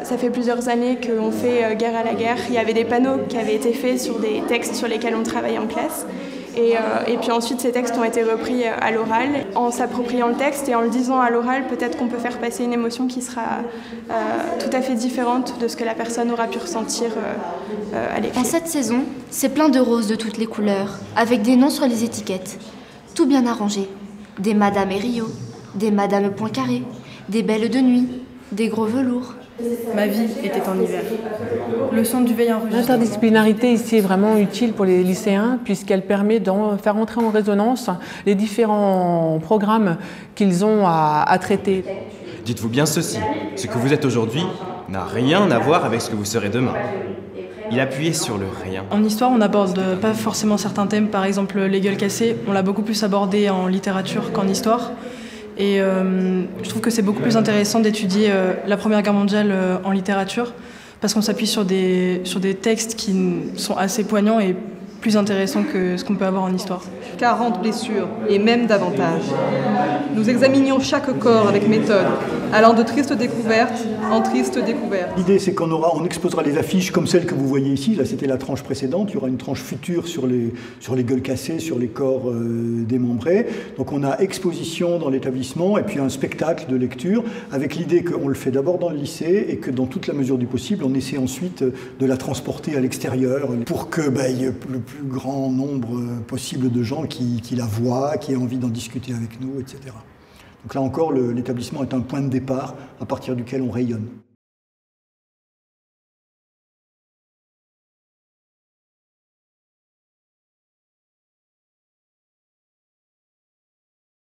Ça fait plusieurs années qu'on fait Guerre à la guerre. Il y avait des panneaux qui avaient été faits sur des textes sur lesquels on travaillait en classe. Et puis ensuite, ces textes ont été repris à l'oral. En s'appropriant le texte et en le disant à l'oral, peut-être qu'on peut faire passer une émotion qui sera tout à fait différente de ce que la personne aura pu ressentir à l'écrit. En cette saison, c'est plein de roses de toutes les couleurs, avec des noms sur les étiquettes. Tout bien arrangé. Des Madame et Rio, des Madame Poincaré, des Belles de nuit, des gros velours. Ma vie était en hiver. Le son du veille enregistré. L'interdisciplinarité ici est vraiment utile pour les lycéens puisqu'elle permet de faire entrer en résonance les différents programmes qu'ils ont à traiter. Dites-vous bien ceci, ce que vous êtes aujourd'hui n'a rien à voir avec ce que vous serez demain. Il appuyait sur le rien. En histoire, on n'aborde pas forcément certains thèmes, par exemple les gueules cassées, on l'a beaucoup plus abordé en littérature qu'en histoire. Et je trouve que c'est beaucoup plus intéressant d'étudier la Première Guerre mondiale en littérature parce qu'on s'appuie sur des textes qui sont assez poignants et plus intéressants que ce qu'on peut avoir en histoire. 40 blessures, et même davantage. Nous examinions chaque corps avec méthode, allant de tristes découvertes en tristes découvertes. L'idée, c'est on exposera les affiches comme celles que vous voyez ici. Là, c'était la tranche précédente. Il y aura une tranche future sur les gueules cassées, sur les corps démembrés. Donc, on a exposition dans l'établissement et puis un spectacle de lecture avec l'idée qu'on le fait d'abord dans le lycée et que dans toute la mesure du possible, on essaie ensuite de la transporter à l'extérieur pour que il y ait le plus grand nombre possible de gens qui la voient, qui aient envie d'en discuter avec nous, etc. Donc là encore, l'établissement est un point de départ à partir duquel on rayonne.